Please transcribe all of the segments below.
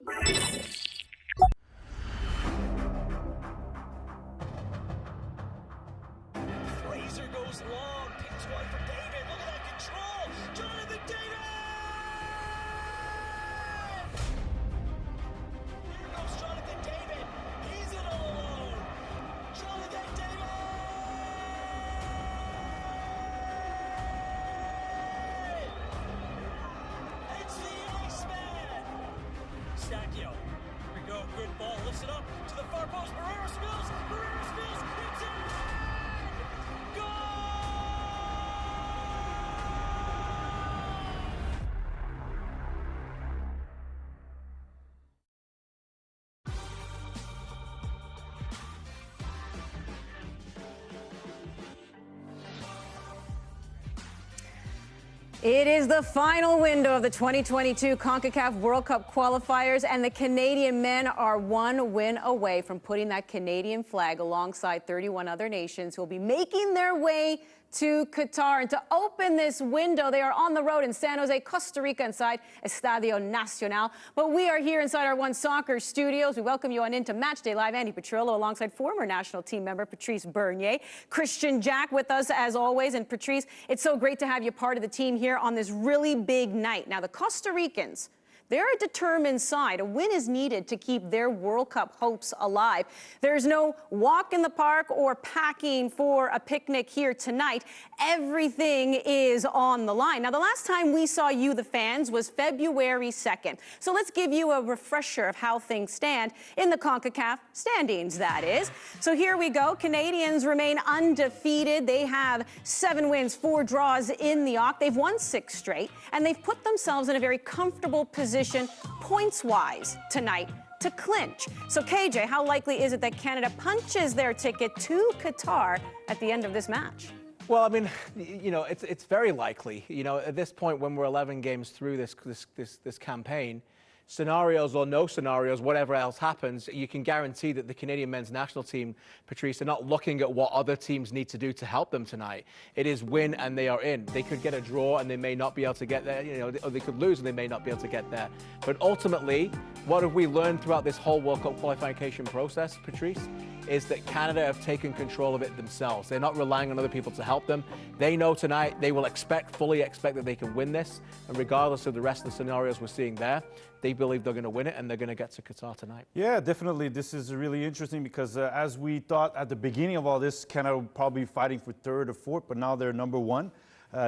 Fraser goes long, picks one for David. Look at that control. Jonathan David! Here goes Jonathan David. He's in all alone. Jonathan David! It's the Iceman! Sacchio. Here we go. Good ball. Lifts it up to the far post. Barrera spills. It's in! It is the final window of the 2022 CONCACAF World Cup qualifiers, and the Canadian men are one win away from putting that Canadian flag alongside 31 other nations who will be making their way to Qatar. And to open this window, they are on the road in San Jose, Costa Rica, inside Estadio Nacional. But we are here inside our OneSoccer studios. We welcome you on into Matchday Live. Andy Petrillo alongside former national team member Patrice Bernier. Christian Jack with us as always. And Patrice, it's so great to have you part of the team here on this really big night. Now, the Costa Ricans, they're a determined side. A win is needed to keep their World Cup hopes alive. There's no walk in the park or packing for a picnic here tonight. Everything is on the line. Now, the last time we saw you, the fans, was February 2nd. So let's give you a refresher of how things stand in the CONCACAF standings, that is. So here we go. Canadians remain undefeated. They have 7 wins, 4 draws in the OC. They've won 6 straight, and they've put themselves in a very comfortable position points-wise tonight to clinch. So, KJ, how likely is it that Canada punches their ticket to Qatar at the end of this match? Well, I mean, you know, it's very likely. You know, at this point, when we're 11 games through this campaign, scenarios or no scenarios, whatever else happens, you can guarantee that the Canadian men's national team, Patrice, are not looking at what other teams need to do to help them tonight. It is win and they are in. They could get a draw and they may not be able to get there, you know, or they could lose and they may not be able to get there. But ultimately, what have we learned throughout this whole World Cup qualification process, Patrice, is that Canada have taken control of it themselves. They're not relying on other people to help them. They know tonight, they will fully expect that they can win this. And regardless of the rest of the scenarios we're seeing there, they believe they're going to win it and they're going to get to Qatar tonight. Yeah, definitely. This is really interesting because as we thought at the beginning of all this, Canada would probably be fighting for 3rd or 4th, but now they're number 1.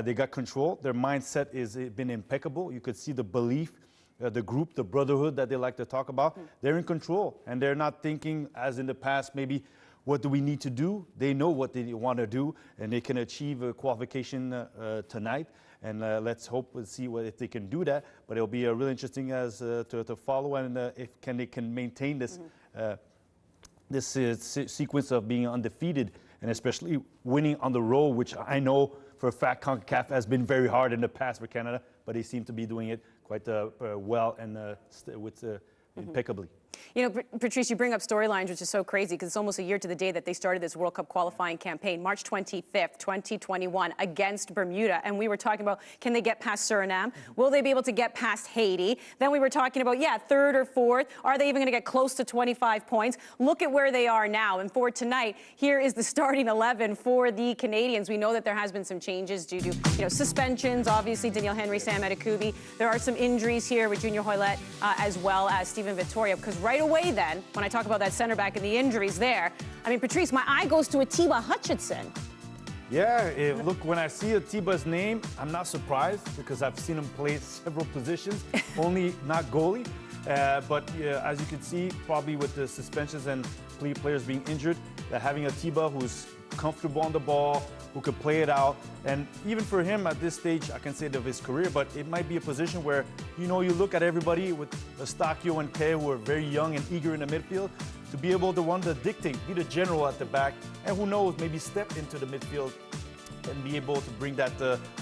They got control. Their mindset has been impeccable. You could see the belief, the group, the brotherhood that they like to talk about. They're in control, and they're not thinking, as in the past, maybe, what do we need to do? They know what they want to do, and they can achieve a qualification tonight. And let's hope and see if they can do that. But it'll be really interesting to follow, and if they can maintain this sequence of being undefeated, and especially winning on the road, which I know for a fact CONCACAF has been very hard in the past for Canada, but they seem to be doing it quite well and impeccably. You know, Patrice, you bring up storylines, which is so crazy because it's almost a year to the day that they started this World Cup qualifying campaign, March 25th, 2021, against Bermuda. And we were talking about, can they get past Suriname? Will they be able to get past Haiti? Then we were talking about, 3rd or 4th. Are they even going to get close to 25 points? Look at where they are now. And for tonight, here is the starting 11 for the Canadians. We know that there has been some changes due to, suspensions. Obviously, Daniel Henry, Sam Adekubi. There are some injuries here with Junior Hoylett as well as Steven Vittoria, because right away then, when I talk about that center back and the injuries there, I mean, Patrice, my eye goes to Atiba Hutchinson. Yeah, look, when I see Atiba's name, I'm not surprised because I've seen him play several positions, only not goalie. But as you can see, probably with the suspensions and players being injured, that having Atiba who's comfortable on the ball, who could play it out. And even for him at this stage, I can say of his career, but it might be a position where, you look at everybody with Eustáquio and Kay, who are very young and eager in the midfield, to be able to dictate, be the general at the back, and who knows, maybe step into the midfield and be able to bring that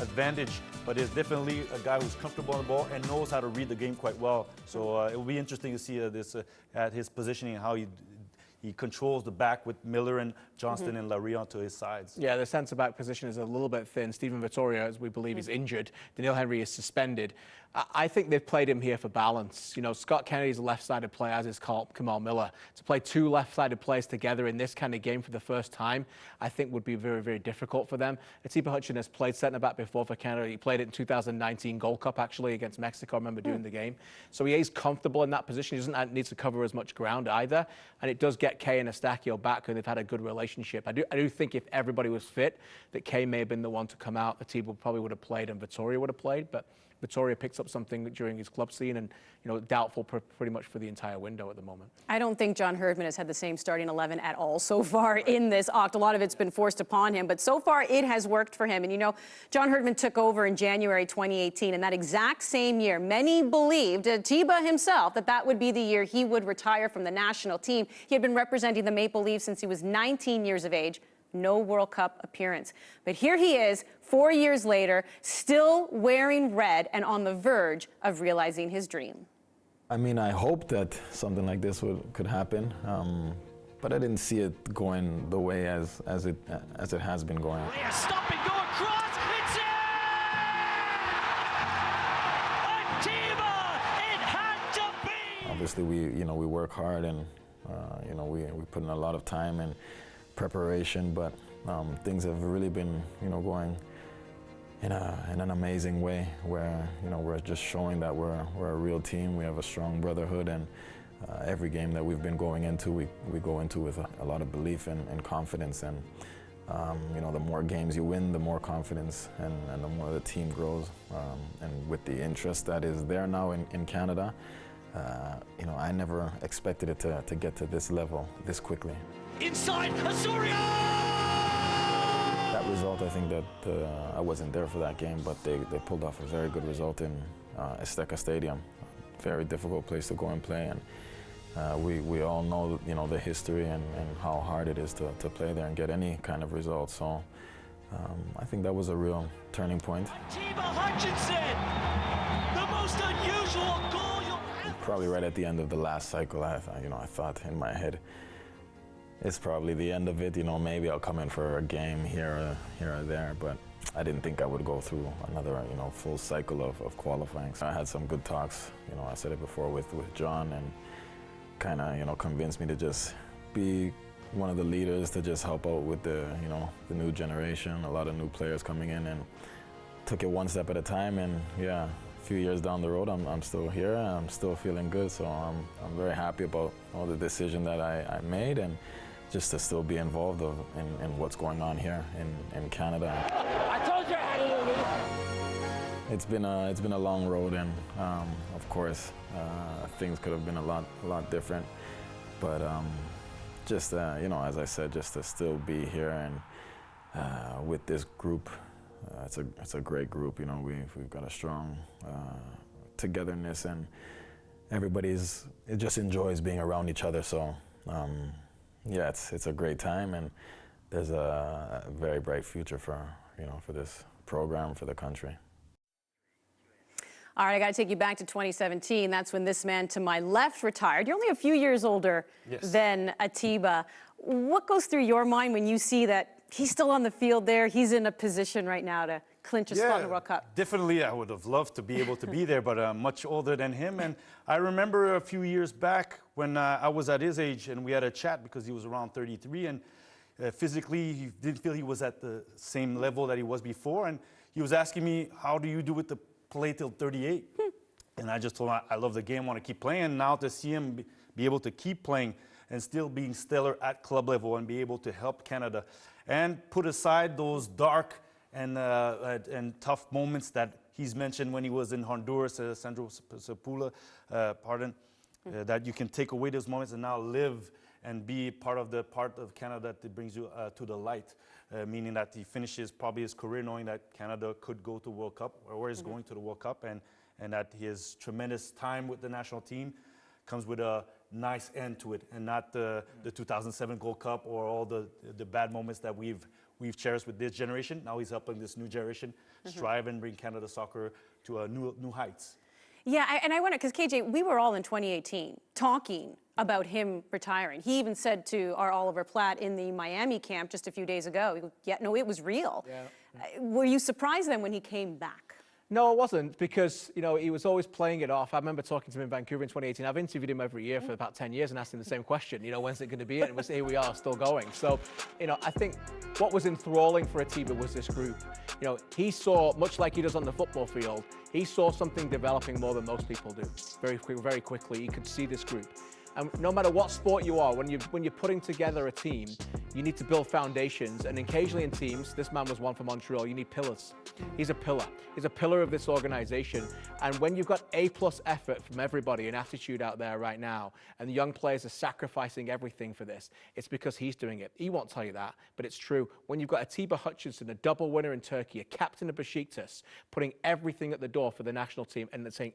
advantage. But is definitely a guy who's comfortable on the ball and knows how to read the game quite well. So it will be interesting to see this at his positioning and how he controls the back with Miller and Johnston and Larry to his sides. Yeah, the centre-back position is a little bit thin. Steven Vittoria, as we believe, is injured. Daniel Henry is suspended. I think they've played him here for balance. You know, Scott Kennedy's a left-sided player, as is Kamal Miller. To play two left-sided players together in this kind of game for the first time, I think would be very, very difficult for them. Atiba Hutchinson has played centre-back before for Canada. He played it in 2019 Gold Cup, actually, against Mexico. I remember doing the game. So he is comfortable in that position. He doesn't need to cover as much ground either. And it does get Kay and Estacio back, and they've had a good relationship. I do think if everybody was fit, that Kay may have been the one to come out. Atiba probably would have played, and Vittoria would have played. But Vittoria picks up something during his club scene, and doubtful pretty much for the entire window at the moment. I don't think John Herdman has had the same starting 11 at all so far in this Oct. A lot of it's been forced upon him, but so far it has worked for him. And John Herdman took over in January 2018, and that exact same year, many believed, Atiba himself, that would be the year he would retire from the national team. He had been representing the Maple Leafs since he was 19 years of age. No World Cup appearance. But here he is, 4 years later, still wearing red and on the verge of realizing his dream. I mean, I hope that something like this could happen, but I didn't see it going the way as it has been going. Stop and go across. It's in! Atiba! It had to be! Obviously, we work hard, and we put in a lot of time and preparation, but things have really been going in an amazing way, where we're just showing that we're a real team. We have a strong brotherhood, and every game that we've been going into, we go into with a lot of belief and confidence. And the more games you win, the more confidence and the more the team grows. And with the interest that is there now in Canada, I never expected it to get to this level this quickly. Inside, Osorio! That result, I think that I wasn't there for that game, but they pulled off a very good result in Azteca Stadium. Very difficult place to go and play, and we all know the history and how hard it is to play there and get any kind of result. So I think that was a real turning point. Atiba Hutchinson, the most unusual goal you'll ever... Probably right at the end of the last cycle, I thought in my head, it's probably the end of it. Maybe I'll come in for a game here or there, but I didn't think I would go through another, full cycle of qualifying. So I had some good talks. I said it before with John, and kind of, convinced me to just be one of the leaders, to just help out with the new generation, a lot of new players coming in, and took it one step at a time. And yeah, a few years down the road, I'm still here, and I'm still feeling good. So I'm very happy about all the decision that I made, and just to still be involved in what's going on here in Canada. I told you I had to lose. It's been a long road, and of course things could have been a lot different. But just as I said, just to still be here and with this group, it's a great group. We've got a strong togetherness, and it just enjoys being around each other. So. Yeah, it's a great time, and there's a very bright future for this program, for the country. All right, I got to take you back to 2017. That's when this man to my left retired. You're only a few years older than Atiba. What goes through your mind when you see that he's still on the field there? He's in a position right now to clinch a spot in the World Cup. Definitely, I would have loved to be able to be there, but I'm much older than him. And I remember a few years back when I was at his age, and we had a chat because he was around 33, and physically he didn't feel he was at the same level that he was before. And he was asking me, how do you do it to play till 38? And I just told him, I love the game, want to keep playing. Now to see him be able to keep playing and still being stellar at club level and be able to help Canada and put aside those dark and tough moments that he's mentioned when he was in Honduras, Sandro Sepula, that you can take away those moments and now live and be part of Canada that brings you to the light, meaning that he finishes probably his career knowing that Canada could go to World Cup or is going to the World Cup, and that his tremendous time with the national team comes with a nice end to it, and not the 2007 Gold Cup or all the bad moments that we've cherished with this generation. Now he's helping this new generation strive and bring Canada soccer to new heights. Yeah, and I wonder, because KJ, we were all in 2018 talking about him retiring. He even said to our Oliver Platt in the Miami camp just a few days ago, yeah, no, it was real. Yeah. Were you surprised then when he came back? No, it wasn't, because, you know, he was always playing it off. I remember talking to him in Vancouver in 2018. I've interviewed him every year for about 10 years and asked him the same question, you know, when's it going to be? And here we are, still going. So, you know, I think what was enthralling for Atiba was this group. You know, he saw, much like he does on the football field, he saw something developing more than most people do. Very quickly, he could see this group. And no matter what sport you are, when you're putting together a team, you need to build foundations. And occasionally in teams, this man was one for Montreal, you need pillars. He's a pillar. He's a pillar of this organization. And when you've got A+ effort from everybody and attitude out there right now, and the young players are sacrificing everything for this, it's because he's doing it. He won't tell you that, but it's true. When you've got Atiba Hutchinson, a double winner in Turkey, a captain of Besiktas, putting everything at the door for the national team and saying,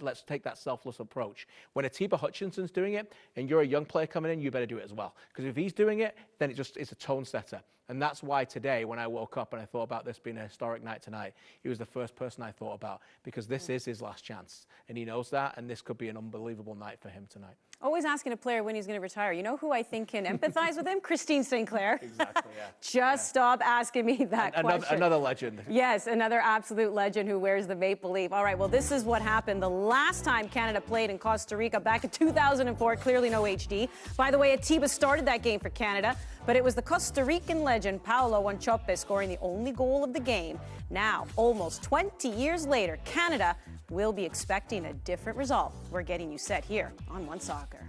let's take that selfless approach. When Atiba Hutchinson's doing it, and you're a young player coming in, you better do it as well. Because if he's doing it, then it's a tone setter. And that's why today, when I woke up and I thought about this being a historic night tonight, he was the first person I thought about, because this is his last chance. And he knows that, and this could be an unbelievable night for him tonight. Always asking a player when he's going to retire. You know who I think can empathize with him? Christine Sinclair. Exactly, yeah. Just stop asking me that question. Another legend. Yes, another absolute legend who wears the maple leaf. All right, well, this is what happened the last time Canada played in Costa Rica back in 2004. Clearly no HD. By the way, Atiba started that game for Canada, but it was the Costa Rican legend Paolo Wanchope scoring the only goal of the game. Now, almost 20 years later, Canada will be expecting a different result. We're getting you set here on OneSoccer.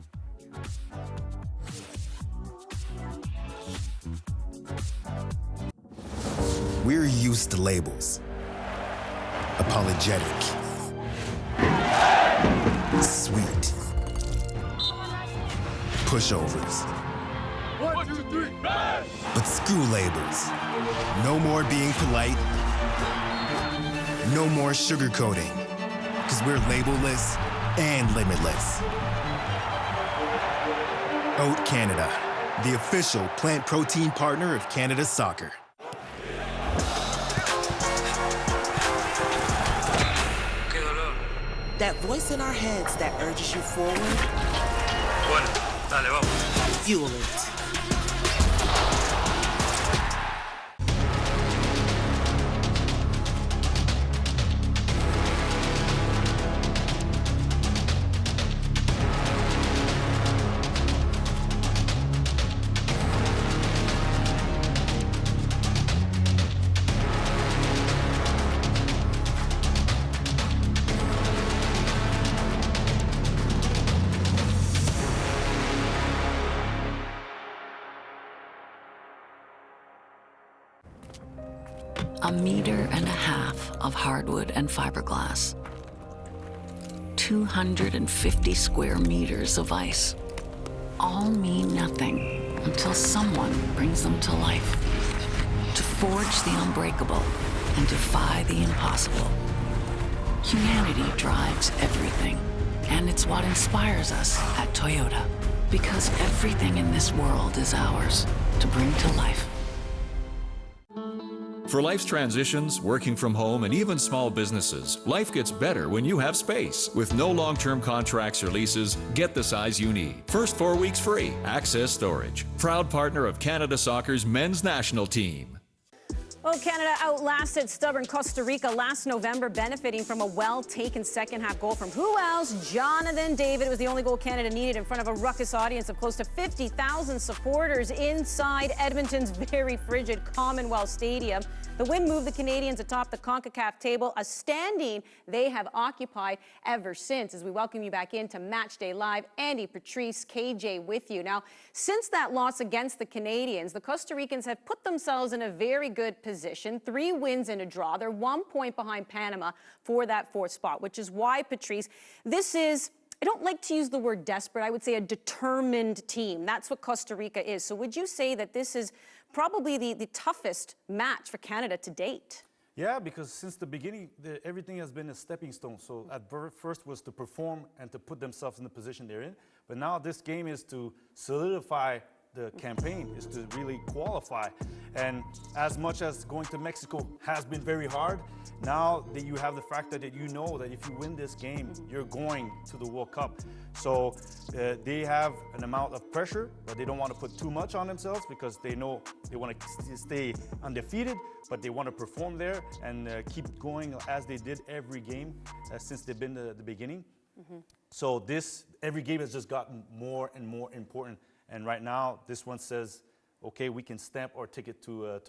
We're used to labels. Apologetic. Sweet. Pushovers. 1, 2, 3, red! But screw labels. No more being polite. No more sugarcoating. Because we're labelless and limitless. Oat Canada, the official plant protein partner of Canada Soccer. That voice in our heads that urges you forward. Bueno, dale, vamos. Fuel it. A meter and a half of hardwood and fiberglass. 250 square meters of ice. All mean nothing until someone brings them to life. To forge the unbreakable and defy the impossible. Humanity drives everything, and it's what inspires us at Toyota. Because everything in this world is ours to bring to life. For life's transitions, working from home, and even small businesses, life gets better when you have space. With no long-term contracts or leases, get the size you need. First 4 weeks free. Access Storage. Proud partner of Canada Soccer's men's national team. Well, Canada outlasted stubborn Costa Rica last November, benefiting from a well-taken second-half goal from who else? Jonathan David. It was the only goal Canada needed in front of a ruckus audience of close to 50,000 supporters inside Edmonton's very frigid Commonwealth Stadium. The win moved the Canadians atop the CONCACAF table, a standing they have occupied ever since. As we welcome you back into Matchday Live, Andy, Patrice, KJ with you. Now, since that loss against the Canadians, the Costa Ricans have put themselves in a very good position. 3 wins and a draw. They're 1 point behind Panama for that 4th spot, which is why, Patrice, this is, I don't like to use the word desperate, I would say a determined team. That's what Costa Rica is. So would you say that this is probably the toughest match for Canada to date? Yeah, because since the beginning, everything has been a stepping stone. So at first was to perform and to put themselves in the position they're in. But now this game is to solidify the campaign, is to really qualify. And as much as going to Mexico has been very hard, now that you have the fact that you know that if you win this game, you're going to the World Cup. So they have an amount of pressure, but they don't want to put too much on themselves because they know They want to stay undefeated, but they want to perform there and keep going as they did every game since they've been the beginning. So every game has just gotten more and more important. And right now, this one says, okay, we can stamp our ticket to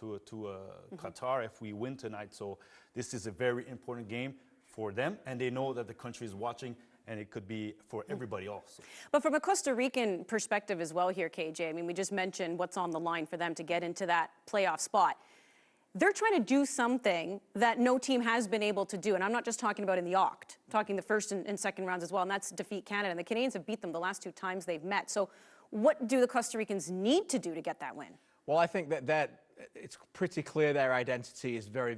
Qatar if we win tonight. So this is a very important game for them, and they know that the country is watching, and it could be for everybody else. But from a Costa Rican perspective as well here, KJ, I mean, we just mentioned what's on the line for them to get into that playoff spot. They're trying to do something that no team has been able to do. And I'm not just talking about in the Oct, talking the first and second rounds as well, and that's defeat Canada. And the Canadians have beat them the last 2 times they've met. So what do the Costa Ricans need to do to get that win? Well, I think that it's pretty clear their identity is very,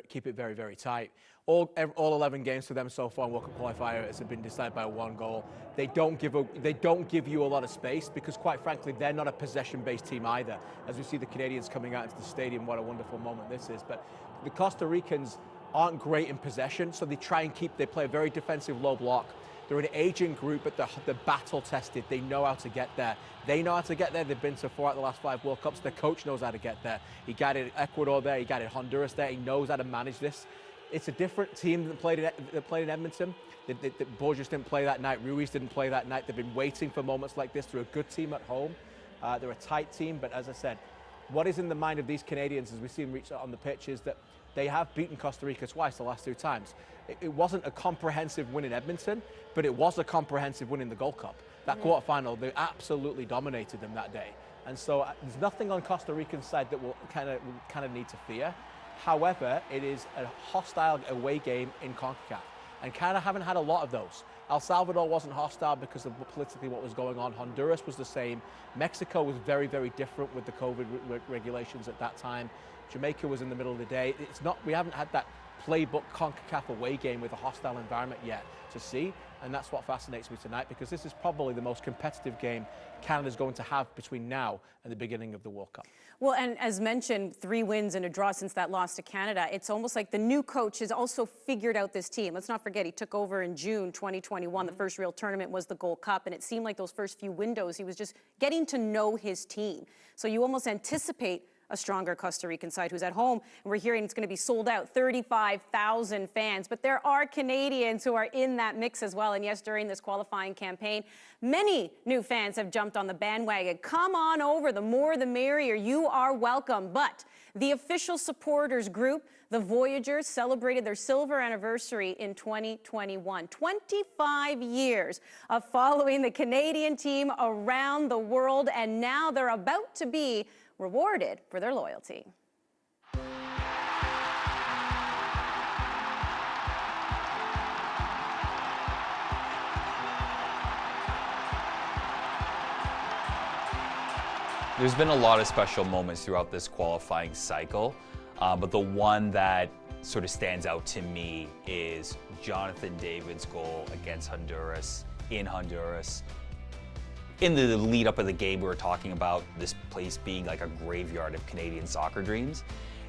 keep it very, very tight. All 11 games for them so far in World Cup qualifiers have been decided by 1 goal. They don't give you a lot of space because, quite frankly, they're not a possession-based team either. As we see the Canadians coming out into the stadium, what a wonderful moment this is. But the Costa Ricans aren't great in possession, so they play a very defensive low block. They're an aging group, but they're battle-tested. They know how to get there. They know how to get there. They've been to 4 out of the last 5 World Cups. Their coach knows how to get there. He guided Ecuador there. He guided Honduras there. He knows how to manage this. It's a different team that played in Edmonton. Borges didn't play that night. Ruiz didn't play that night. They've been waiting for moments like this. They're a good team at home. They're a tight team. But as I said, what is in the mind of these Canadians as we see them reach out on the pitch is that they have beaten Costa Rica twice the last 2 times. It wasn't a comprehensive win in Edmonton, but it was a comprehensive win in the Gold Cup. That quarterfinal, they absolutely dominated them that day. And so there's nothing on Costa Rican side that will kind of need to fear. However, it is a hostile away game in CONCACAF, and Canada haven't had a lot of those. El Salvador wasn't hostile because of politically what was going on. Honduras was the same. Mexico was very, very different with the COVID regulations at that time. Jamaica was in the middle of the day. We haven't had that playbook CONCACAF away game with a hostile environment yet to see, and that's what fascinates me tonight, because this is probably the most competitive game Canada's going to have between now and the beginning of the World Cup. Well, and as mentioned, 3 wins and a draw since that loss to Canada. It's almost like the new coach has also figured out this team. Let's not forget, he took over in June 2021. The first real tournament was the Gold Cup, and it seemed like those first few windows, he was just getting to know his team. So you almost anticipate a stronger Costa Rican side who's at home, and we're hearing it's going to be sold out, 35,000 fans. But there are Canadians who are in that mix as well. And yes, during this qualifying campaign, many new fans have jumped on the bandwagon. Come on over, the more the merrier. You are welcome. But the official supporters group, the Voyagers, celebrated their silver anniversary in 2021. 25 years of following the Canadian team around the world, and now they're about to be rewarded for their loyalty. There's been a lot of special moments throughout this qualifying cycle, but the one that sort of stands out to me is Jonathan David's goal against Honduras, in Honduras. In the lead up of the game, we were talking about this place being like a graveyard of Canadian soccer dreams.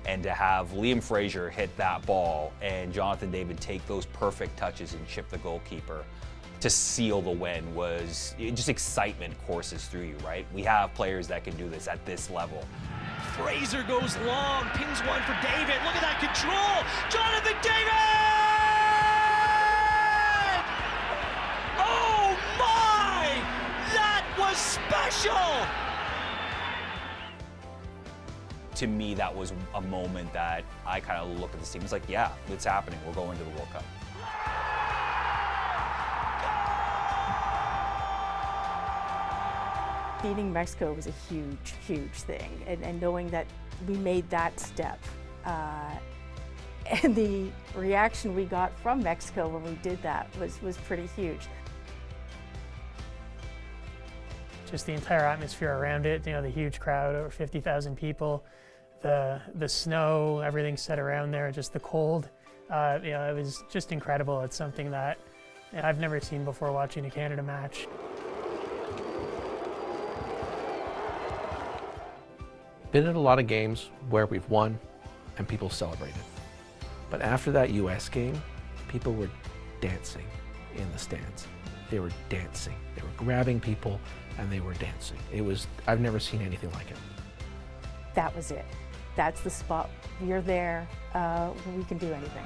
And to have Liam Fraser hit that ball and Jonathan David take those perfect touches and chip the goalkeeper to seal the win was just excitement courses through you, right? We have players that can do this at this level. Fraser goes long, pings one for David. Look at that control. Jonathan David! Oh my! That was special! To me, that was a moment that I kind of look at this team. It's like, yeah, it's happening. We're going to the World Cup. Beating Mexico was a huge, huge thing, and knowing that we made that step. And the reaction we got from Mexico when we did that was pretty huge. Just the entire atmosphere around it, you know, the huge crowd, over 50,000 people, the snow, everything set around there, just the cold. You know, it was just incredible. It's something that I've never seen before watching a Canada match. Been in a lot of games where we've won and people celebrated. But after that US game, people were dancing in the stands. They were dancing. They were grabbing people and they were dancing. I've never seen anything like it. that was it. That's the spot. You're there. We can do anything.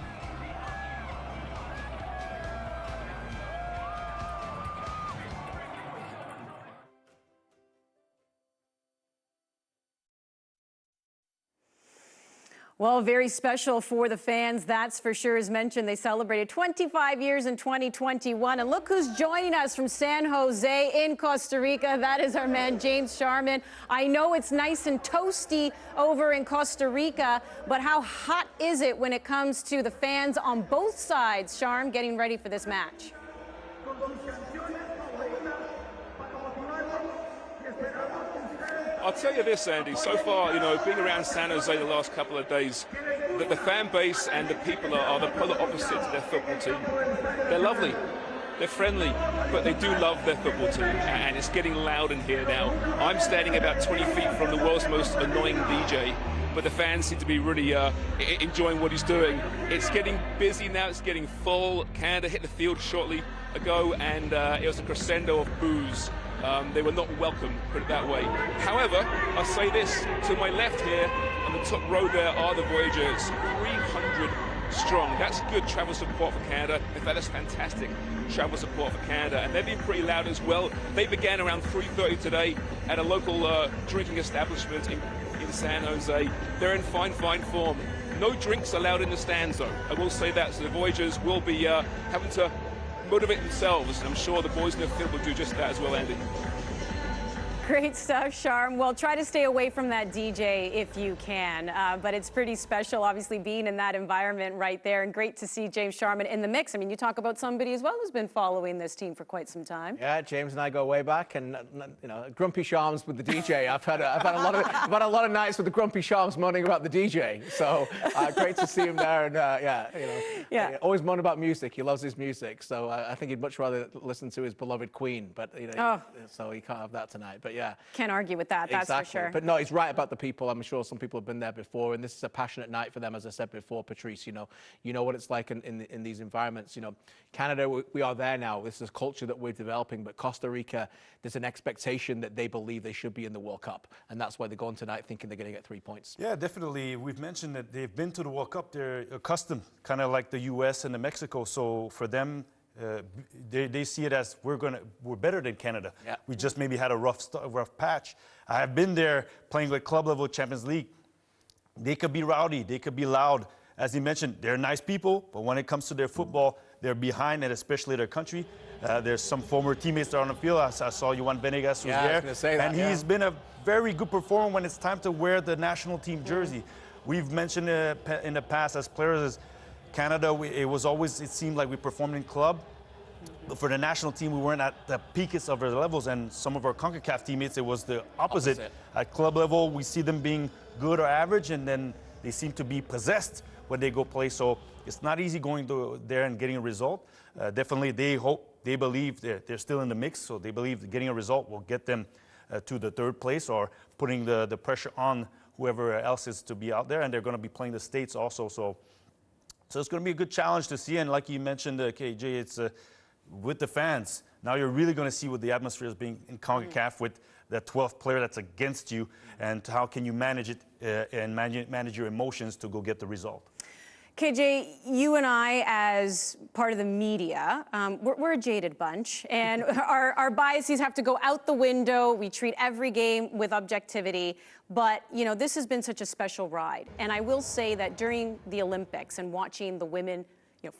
Well, very special for the fans, that's for sure. As mentioned, they celebrated 25 years in 2021. And look who's joining us from San Jose in Costa Rica. That is our man, James Sharman. I know it's nice and toasty over in Costa Rica, but how hot is it when it comes to the fans on both sides, Sharm, getting ready for this match? I'll tell you this, Andy, so far, being around San Jose the last couple of days, the fan base and the people are the polar opposite to their football team. They're lovely, they're friendly, but they do love their football team, and it's getting loud in here now. I'm standing about 20 feet from the world's most annoying DJ, but the fans seem to be really enjoying what he's doing. It's getting busy now, it's getting full. Canada hit the field shortly ago, and it was a crescendo of boos. They were not welcome, put it that way. However, I'll say this, to my left here, on the top row there are the Voyagers, 300 strong. That's good travel support for Canada. In fact, that's fantastic travel support for Canada. And they've been pretty loud as well. They began around 3:30 today at a local drinking establishment in San Jose. They're in fine form. No drinks allowed in the stands, though. I will say that, so the Voyagers will be having to motivate themselves, and I'm sure the boys in the field will do just that as well, Andy. Great stuff, Sharm. Well, try to stay away from that DJ if you can, but it's pretty special, obviously, being in that environment right there, and great to see James Sharman in the mix. I mean, you talk about somebody as well who's been following this team for quite some time. Yeah, James and I go way back, and grumpy Sharms with the DJ. I've had a lot of nights with the grumpy Sharms moaning about the DJ. So great to see him there, and always moan about music. He loves his music, so I think he'd much rather listen to his beloved Queen, but so he can't have that tonight. But yeah. Can't argue with that, that's for sure. But no, he's right about the people. I'm sure some people have been there before, and this is a passionate night for them, as I said before, Patrice. You know what it's like in these environments. Canada, we are there now. This is a culture that we're developing, but Costa Rica, there's an expectation that they believe they should be in the World Cup, and that's why they're going tonight thinking they're going to get 3 points. Yeah, definitely. We've mentioned that they've been to the World Cup. They're accustomed, kind of like the U.S. and the Mexico. So for them, they see it as we're better than Canada. Yeah. We just maybe had a rough patch. I have been there playing with club level Champions League. They could be rowdy, they could be loud. As he mentioned, they're nice people, but when it comes to their football, they're behind, and especially their country. There's some former teammates that are on the field. I saw Juan Venegas was there, I was gonna say that, and he's been a very good performer when it's time to wear the national team jersey. We've mentioned in the past as players as Canada, it seemed like we performed in club. But for the national team, we weren't at the peaks of our levels, and some of our CONCACAF teammates, it was the opposite. At club level, we see them being good or average, and then they seem to be possessed when they go play. So it's not easy going there and getting a result. Definitely, they believe they're still in the mix, so they believe that getting a result will get them to the third place, or putting the pressure on whoever else is to be out there, and they're going to be playing the States also. So it's going to be a good challenge to see, and like you mentioned, KJ, it's with the fans. Now you're really going to see what the atmosphere is being in CONCACAF with the 12th player that's against you, and how can you manage it and manage your emotions to go get the result. KJ, you and I, as part of the media, we're a jaded bunch, and our biases have to go out the window. We treat every game with objectivity, but this has been such a special ride. And I will say that during the Olympics and watching the women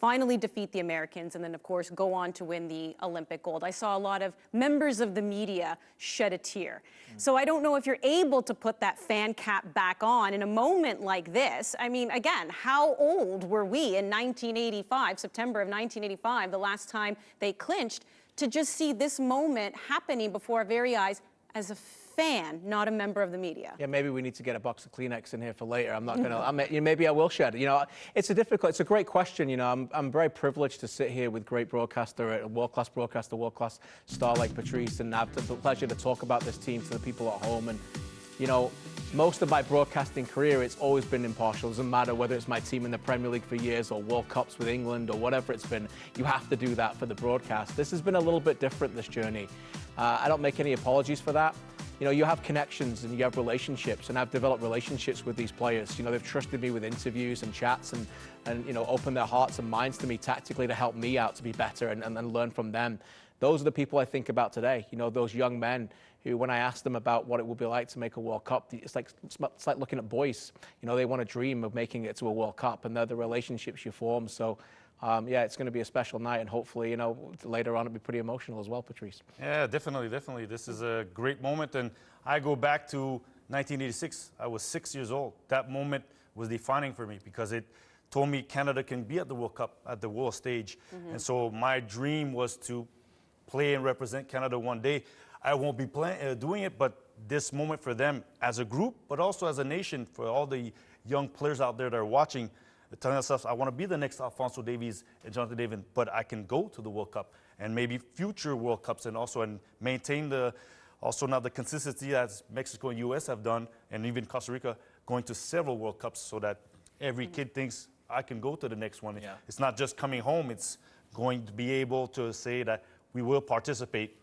finally defeat the Americans, and then, of course, go on to win the Olympic gold, I saw a lot of members of the media shed a tear. So I don't know if you're able to put that fan cap back on in a moment like this. I mean, again, how old were we in 1985, September of 1985, the last time they clinched, to just see this moment happening before our very eyes as a fan, not a member of the media? Yeah, maybe we need to get a box of Kleenex in here for later. I'm not gonna. Maybe I will shed. It's a great question. I'm very privileged to sit here with great broadcaster, a world-class broadcaster, world-class star like Patrice, and have the pleasure to talk about this team to the people at home. And most of my broadcasting career, it's always been impartial. It doesn't matter whether it's my team in the Premier League for years or World Cups with England or whatever it's been. You have to do that for the broadcast. This has been a little bit different, this journey. I don't make any apologies for that. you know, you have connections and you have relationships, and I've developed relationships with these players. You know, they've trusted me with interviews and chats and you know, opened their hearts and minds to me tactically to help me out to be better and learn from them. Those are the people I think about today. You know, those young men who, when I ask them about what it would be like to make a World Cup, it's like looking at boys. You know, they want to dream of making it to a World Cup, and they're the relationships you form. So, yeah, it's going to be a special night, and hopefully, you know, later on it'll be pretty emotional as well, Patrice. Yeah, definitely. This is a great moment, and I go back to 1986. I was 6 years old. That moment was defining for me because it told me Canada can be at the World Cup, at the world stage. And so my dream was to play and represent Canada one day. I won't be doing it, but this moment for them as a group, but also as a nation, for all the young players out there that are watching, telling themselves, I want to be the next Alphonso Davies and Jonathan David, but I can go to the World Cup and maybe future World Cups, and maintain the consistency as Mexico and US have done, and even Costa Rica going to several World Cups, so that every kid thinks I can go to the next one. Yeah. It's not just coming home, it's going to be able to say that we will participate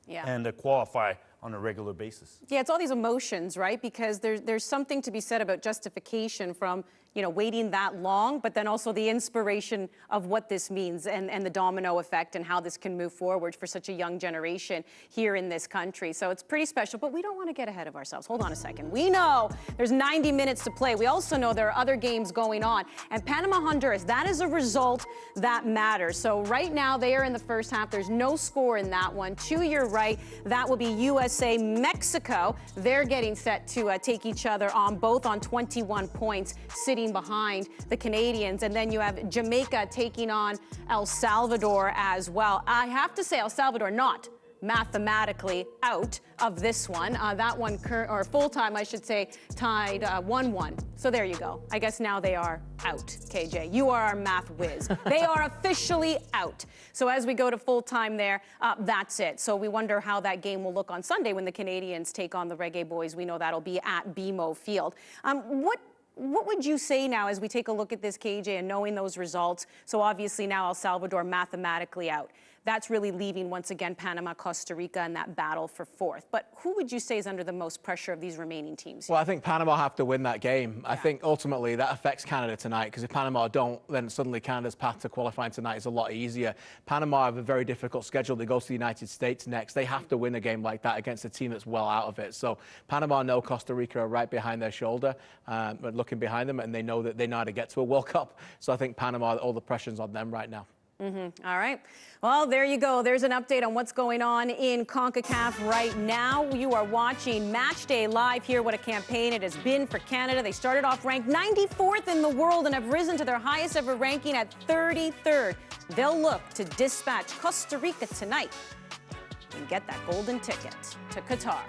and qualify on a regular basis. Yeah, it's all these emotions, right? Because there's something to be said about justification from, you know, waiting that long, but then also the inspiration of what this means and the domino effect and how this can move forward for such a young generation here in this country. So it's pretty special, but we don't want to get ahead of ourselves. Hold on a second. We know there's 90 minutes to play. We also know there are other games going on. And Panama-Honduras, that is a result that matters. So right now they are in the first half. There's no score in that one. To your right, that will be USA-Mexico. They're getting set to take each other on, both on 21 points, sitting behind the Canadians. And then you have Jamaica taking on El Salvador as well. I have to say, El Salvador not mathematically out of this one. That one, or full-time, I should say, tied 1-1. So there you go. I guess now they are out, KJ. You are our math whiz. They are officially out. So as we go to full-time there, that's it. So we wonder how that game will look on Sunday when the Canadians take on the Reggae Boys. We know that'll be at BMO Field. What would you say now as we take a look at this, KJ, and knowing those results? So obviously now El Salvador mathematically out. That's really leaving, once again, Panama, Costa Rica in that battle for fourth. But who would you say is under the most pressure of these remaining teams? Well, I think Panama have to win that game. I think ultimately that affects Canada tonight, because if Panama don't, then suddenly Canada's path to qualifying tonight is a lot easier. Panama have a very difficult schedule. They go to the United States next. They have to win a game like that against a team that's well out of it. So Panama know Costa Rica are right behind their shoulder, but looking behind them, and they know how to get to a World Cup. So I think Panama, all the pressure's on them right now. All right. Well, there you go. There's an update on what's going on in CONCACAF right now. You are watching Matchday live here. What a campaign it has been for Canada. They started off ranked 94th in the world and have risen to their highest ever ranking at 33rd. They'll look to dispatch Costa Rica tonight and get that golden ticket to Qatar.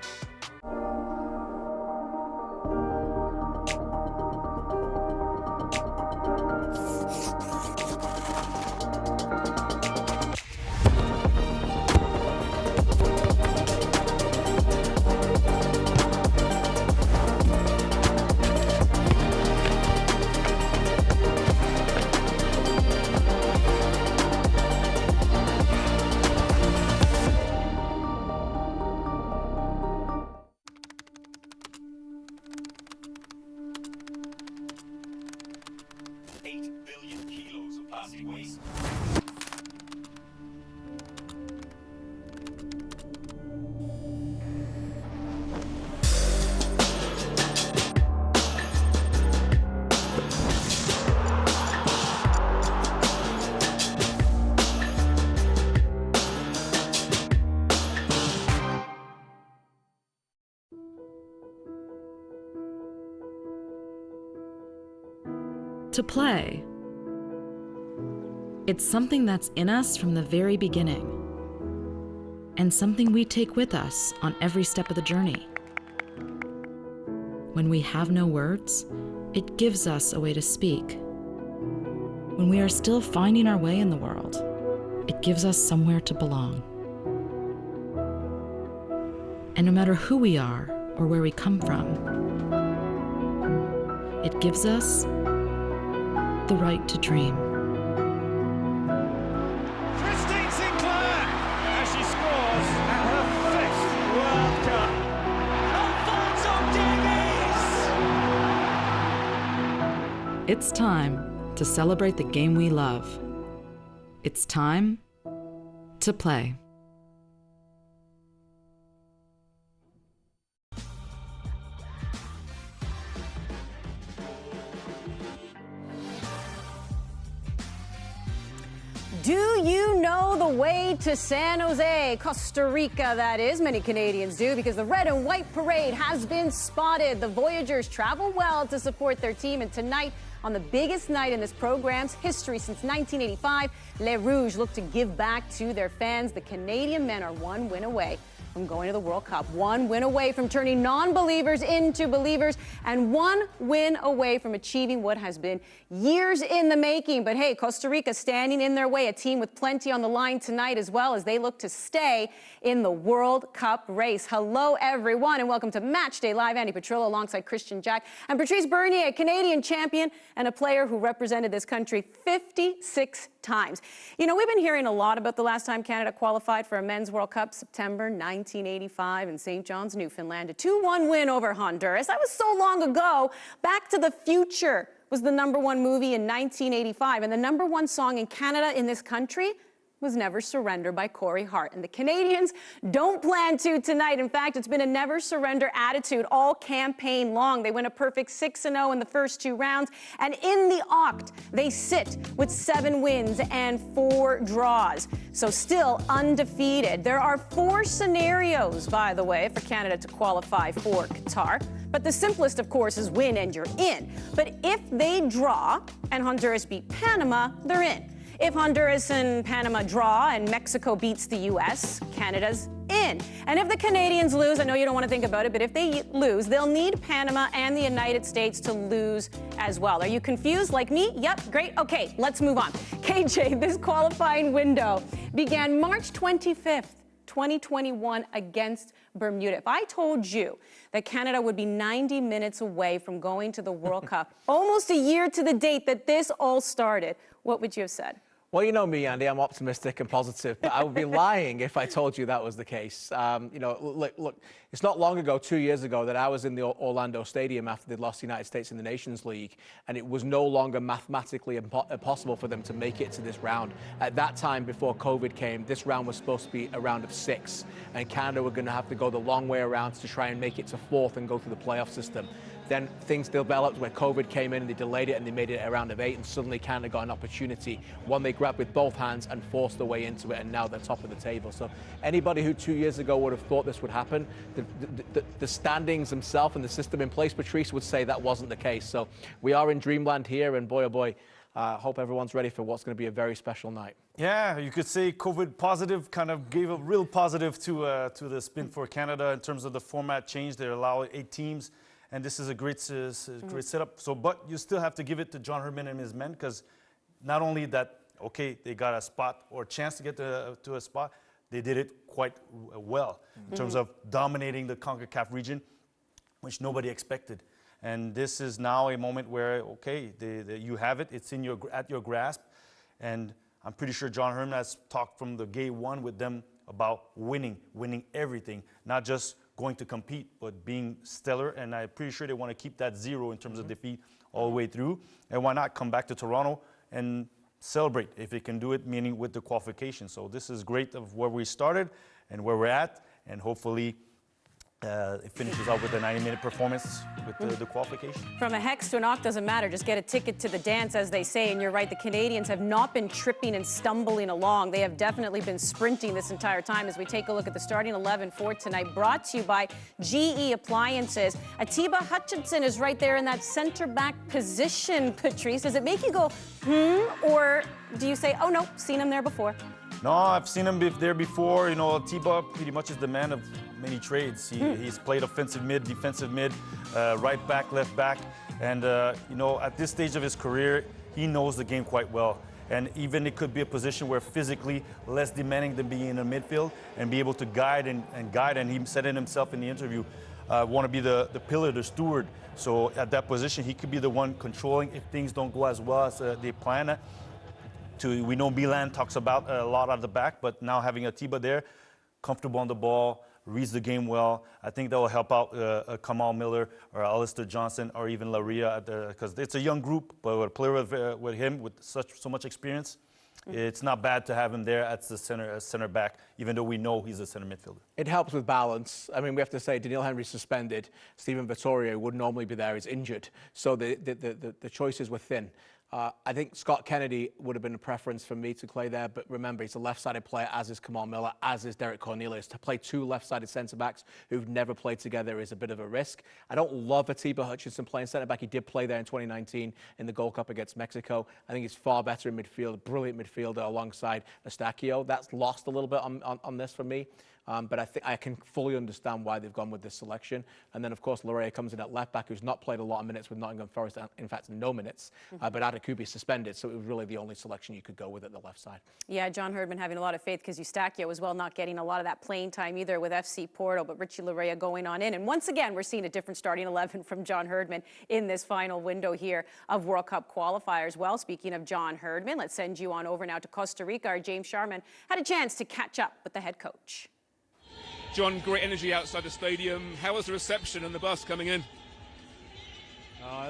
To play. It's something that's in us from the very beginning, and something we take with us on every step of the journey. When we have no words, it gives us a way to speak. When we are still finding our way in the world, it gives us somewhere to belong. And no matter who we are or where we come from, it gives us the right to dream. Christine Sinclair, as she scores at her 5th World Cup. It's time to celebrate the game we love. It's time to play. Do you know the way to San Jose, Costa Rica, that is? Many Canadians do, because the red and white parade has been spotted. The Voyageurs travel well to support their team, and tonight, on the biggest night in this program's history since 1985, Les Rouges look to give back to their fans. The Canadian men are one win away from going to the World Cup, one win away from turning non-believers into believers, and one win away from achieving what has been years in the making. But hey, Costa Rica standing in their way, a team with plenty on the line tonight as well, as they look to stay in the World Cup race. Hello, everyone, and welcome to Matchday Live. Andy Petrillo alongside Christian Jack and Patrice Bernier, a Canadian champion and a player who represented this country 56 times. You know, we've been hearing a lot about the last time Canada qualified for a men's World Cup, September 1985 in St. John's, Newfoundland, a 2-1 win over Honduras. That was so long ago. Back to the Future was the #1 movie in 1985, and the #1 song in Canada, in this country, was Never Surrender by Corey Hart. And the Canadians don't plan to tonight. In fact, it's been a never surrender attitude all campaign long. They win a perfect 6-0 in the first 2 rounds. And in the Oct, they sit with 7 wins and 4 draws. So still undefeated. There are 4 scenarios, by the way, for Canada to qualify for Qatar. But the simplest, of course, is win and you're in. But if they draw and Honduras beat Panama, they're in. If Honduras and Panama draw and Mexico beats the U.S., Canada's in. And if the Canadians lose, I know you don't want to think about it, but if they lose, they'll need Panama and the United States to lose as well. Are you confused like me? Yep, great. Okay, let's move on. KJ, this qualifying window began March 25th, 2021 against Bermuda. If I told you that Canada would be 90 minutes away from going to the World Cup, almost a year to the date that this all started, what would you have said? Well, you know me, Andy, I'm optimistic and positive, but I would be lying if I told you that was the case. You know, look, it's not long ago, 2 years ago, that I was in the Orlando Stadium after they'd lost the United States in the Nations League, and it was no longer mathematically impossible for them to make it to this round. At that time, before COVID came, this round was supposed to be a round of 6, and Canada were going to have to go the long way around to try and make it to 4th and go through the playoff system. Then things developed where COVID came in and they delayed it and they made it a round of 8, and suddenly Canada got an opportunity, one they grabbed with both hands and forced their way into it, and now they're top of the table. So anybody who 2 years ago would have thought this would happen, the standings themselves and the system in place, Patrice, would say that wasn't the case. So we are in dreamland here, and boy, oh boy, hope everyone's ready for what's going to be a very special night. Yeah, you could say COVID positive kind of gave a real positive to the spin for Canada in terms of the format change. They allow 8 teams. And this is a great setup. So, but you still have to give it to John Herdman and his men, because not only that, okay, they got a spot or a chance to get to a spot, they did it quite well in terms of dominating the CONCACAF region, which nobody expected. And this is now a moment where, okay, you have it, it's at your grasp. And I'm pretty sure John Herdman has talked from the day one with them about winning everything, not just going to compete, but being stellar, and I'm pretty sure they want to keep that 0 in terms of defeat all the way through. And why not come back to Toronto and celebrate if they can do it, meaning with the qualification. So this is great of where we started and where we're at, and hopefully it finishes out with a 90-minute performance with the qualification. From a hex to an oct doesn't matter. Just get a ticket to the dance, as they say. And you're right, the Canadians have not been tripping and stumbling along. They have definitely been sprinting this entire time. As we take a look at the starting 11 for tonight, brought to you by GE Appliances. Atiba Hutchinson is right there in that center-back position, Patrice. Does it make you go, or do you say, oh, no, seen him there before? No, I've seen him there before. You know, Atiba pretty much is the man of many trades. He's played offensive mid, defensive mid, right back, left back. And, you know, at this stage of his career, he knows the game quite well. And even it could be a position where physically less demanding than being in the midfield and be able to guide and guide. And he said it himself in the interview, want to be the pillar, the steward. So at that position, he could be the one controlling if things don't go as well as they plan it. We know Milan talks about a lot at the back, but now having Atiba there, comfortable on the ball, reads the game well. I think that will help out Kamal Miller or Alistair Johnson or even Laria, because it's a young group, but with a player with him with so much experience, it's not bad to have him there at the center back, even though we know he's a center midfielder. It helps with balance. I mean, we have to say Daniil Henry's suspended. Stephen Vittorio would normally be there. He's injured. So the choices were thin. I think Scott Kennedy would have been a preference for me to play there, but remember, he's a left-sided player, as is Kamal Miller, as is Derek Cornelius. To play two left-sided centre-backs who've never played together is a bit of a risk. I don't love Atiba Hutchinson playing centre-back. He did play there in 2019 in the Gold Cup against Mexico. I think he's far better in midfield, a brilliant midfielder alongside Eustachio. That's lost a little bit on this for me. But I think I can fully understand why they've gone with this selection. And then, of course, Laria comes in at left back, who's not played a lot of minutes with Nottingham Forest, in fact, no minutes. But Adekubi suspended, so it was really the only selection you could go with at the left side. Yeah, John Herdman having a lot of faith because Eustachio as well not getting a lot of that playing time either with FC Porto, but Richie Laria going on in. And once again, we're seeing a different starting 11 from John Herdman in this final window here of World Cup qualifiers. Well, speaking of John Herdman, let's send you on over now to Costa Rica. Our James Sharman had a chance to catch up with the head coach. John, great energy outside the stadium. How was the reception and the bus coming in?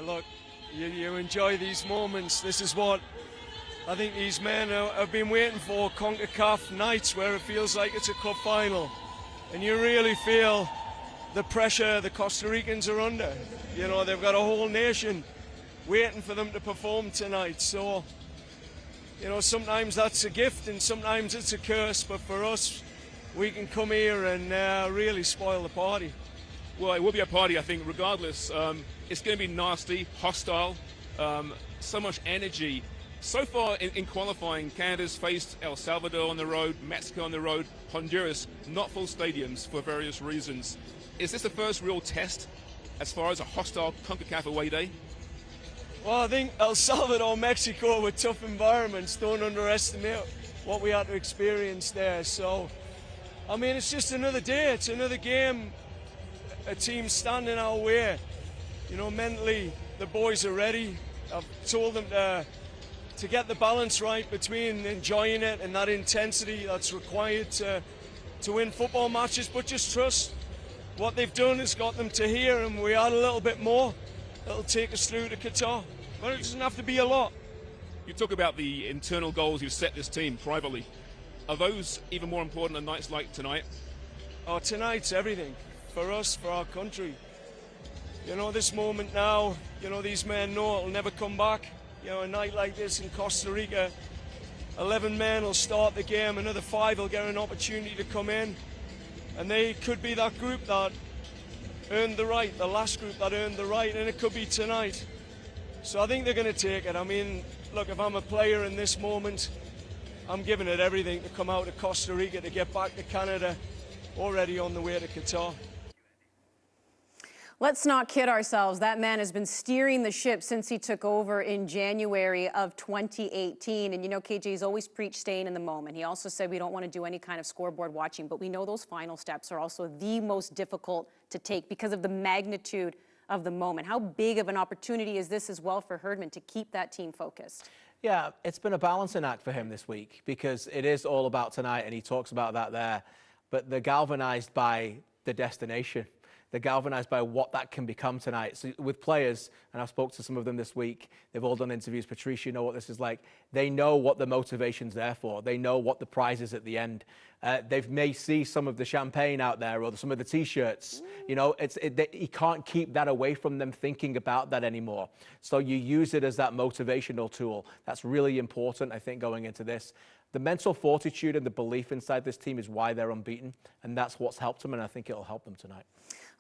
Look, you enjoy these moments. This is what I think these men have been waiting for, CONCACAF nights where it feels like it's a cup final. And you really feel the pressure the Costa Ricans are under. You know, they've got a whole nation waiting for them to perform tonight. So, you know, sometimes that's a gift and sometimes it's a curse, but for us, we can come here and really spoil the party. Well, it will be a party, I think, regardless. It's going to be nasty, hostile, so much energy. So far in qualifying, Canada's faced El Salvador on the road, Mexico on the road, Honduras, not full stadiums for various reasons. Is this the first real test as far as a hostile CONCACAF away day? Well, I think El Salvador, Mexico were tough environments. Don't underestimate what we had to experience there. So, I mean, it's just another day. It's another game. A team standing our way. You know, mentally, the boys are ready. I've told them to get the balance right between enjoying it and that intensity that's required to win football matches, but just trust what they've done has got them to here, and we add a little bit more. That'll take us through to Qatar. But it doesn't have to be a lot. You talk about the internal goals you've set this team privately. Are those even more important than nights like tonight? Oh, tonight's everything for us, for our country. You know, this moment now, you know, these men know it'll never come back. You know, a night like this in Costa Rica, 11 men will start the game, another 5 will get an opportunity to come in, and they could be that group that earned the right, the last group that earned the right, and it could be tonight. So I think they're going to take it. I mean, look, if I'm a player in this moment, I'm giving it everything to come out of Costa Rica, to get back to Canada, already on the way to Qatar. Let's not kid ourselves. That man has been steering the ship since he took over in January of 2018. And you know, KJ's always preached staying in the moment. He also said we don't want to do any kind of scoreboard watching, but we know those final steps are also the most difficult to take because of the magnitude of the moment. How big of an opportunity is this as well for Herdman to keep that team focused? Yeah, it's been a balancing act for him this week because it is all about tonight, and he talks about that there. But they're galvanized by the destination. They're galvanized by what that can become tonight. So with players, and I've spoke to some of them this week, they've all done interviews. Patricia, you know what this is like. They know what the motivation's there for. They know what the prize is at the end. They may see some of the champagne out there or some of the T-shirts. You know, you can't keep that away from them thinking about that anymore. So you use it as that motivational tool. That's really important, I think, going into this. The mental fortitude and the belief inside this team is why they're unbeaten, and that's what's helped them, and I think it'll help them tonight.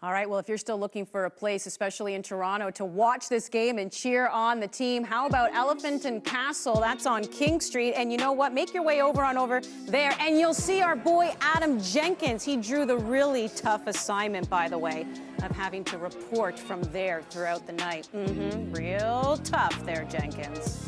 All right, well, if you're still looking for a place, especially in Toronto, to watch this game and cheer on the team, how about Elephant and Castle? That's on King Street. And you know what? Make your way over there, and you'll see our boy Adam Jenkins. He drew the really tough assignment, by the way, of having to report from there throughout the night. Real tough there, Jenkins.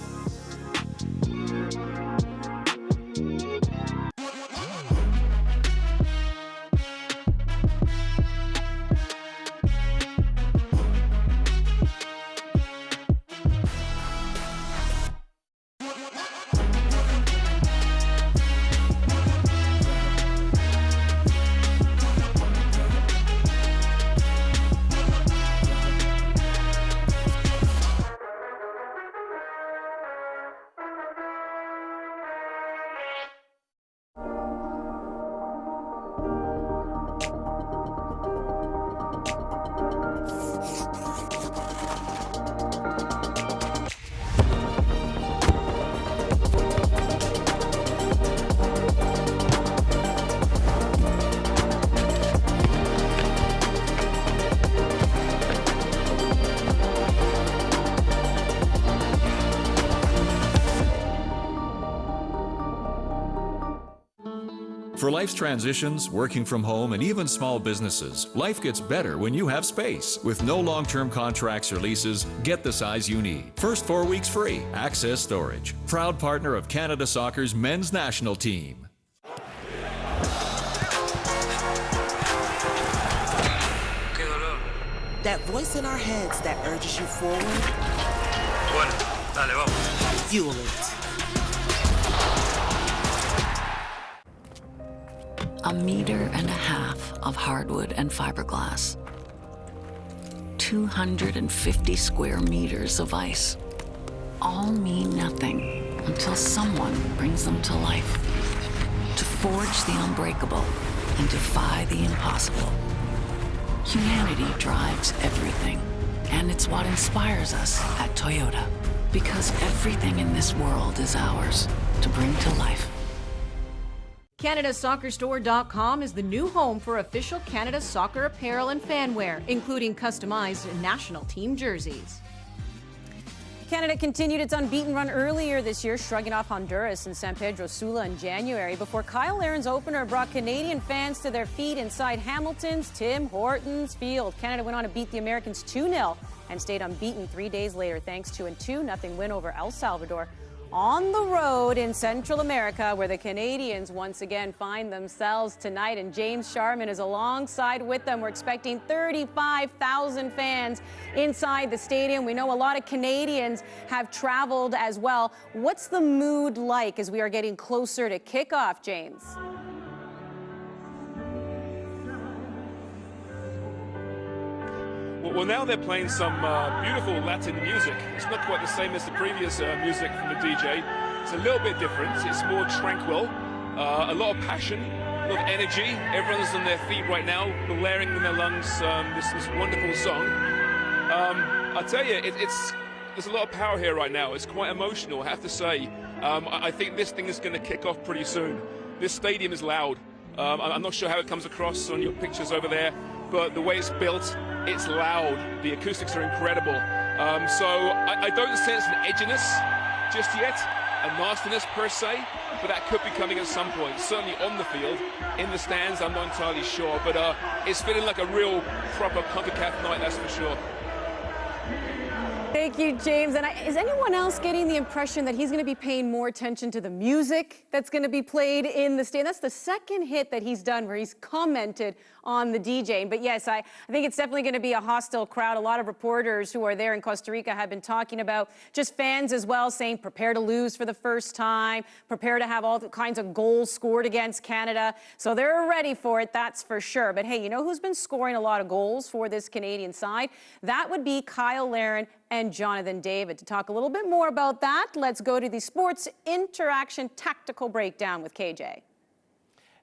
life's transitions, working from home, and even small businesses, life gets better when you have space. With no long-term contracts or leases, get the size you need. First 4 weeks free. Access Storage. Proud partner of Canada Soccer's men's national team. That voice in our heads that urges you forward. Bueno, dale, vamos. Fuel it. A meter and a half of hardwood and fiberglass. 250 square meters of ice. All mean nothing until someone brings them to life. To forge the unbreakable and defy the impossible. Humanity drives everything, and it's what inspires us at Toyota. Because everything in this world is ours to bring to life. CanadaSoccerStore.com is the new home for official Canada Soccer apparel and fanwear, including customized national team jerseys. Canada continued its unbeaten run earlier this year, shrugging off Honduras and San Pedro Sula in January before Kyle Laren's opener brought Canadian fans to their feet inside Hamilton's Tim Hortons Field. Canada went on to beat the Americans 2-0 and stayed unbeaten 3 days later thanks to a 2-0 win over El Salvador on the road in Central America, where the Canadians once again find themselves tonight. And James Sharman is alongside with them. We're expecting 35,000 fans inside the stadium. We know a lot of Canadians have traveled as well. What's the mood like as we are getting closer to kickoff, James? Well, now they're playing some beautiful Latin music. It's not quite the same as the previous music from the DJ. It's a little bit different. It's more tranquil, a lot of passion, a lot of energy. Everyone's on their feet right now, blaring in their lungs this wonderful song. I tell you, there's a lot of power here right now. It's quite emotional, I have to say. I think this thing is going to kick off pretty soon. This stadium is loud. I'm not sure how it comes across on your pictures over there, but the way it's built, it's loud. The acoustics are incredible. So I don't sense an edginess just yet, a nastiness per se, but that could be coming at some point. Certainly on the field, in the stands, I'm not entirely sure, but it's feeling like a real proper CONCACAF night, that's for sure. Thank you, James. And is anyone else getting the impression that he's going to be paying more attention to the music that's going to be played in the stadium? That's the second hit that he's done where he's commented on the DJ. But yes, I think it's definitely going to be a hostile crowd. A lot of reporters who are there in Costa Rica have been talking about just fans as well, saying prepare to lose for the first time, prepare to have all the kinds of goals scored against Canada. So they're ready for it, that's for sure. But hey, you know who's been scoring a lot of goals for this Canadian side? That would be Kyle Laren and Jonathan David. To talk a little bit more about that, let's go to the Sports Interaction Tactical Breakdown with KJ.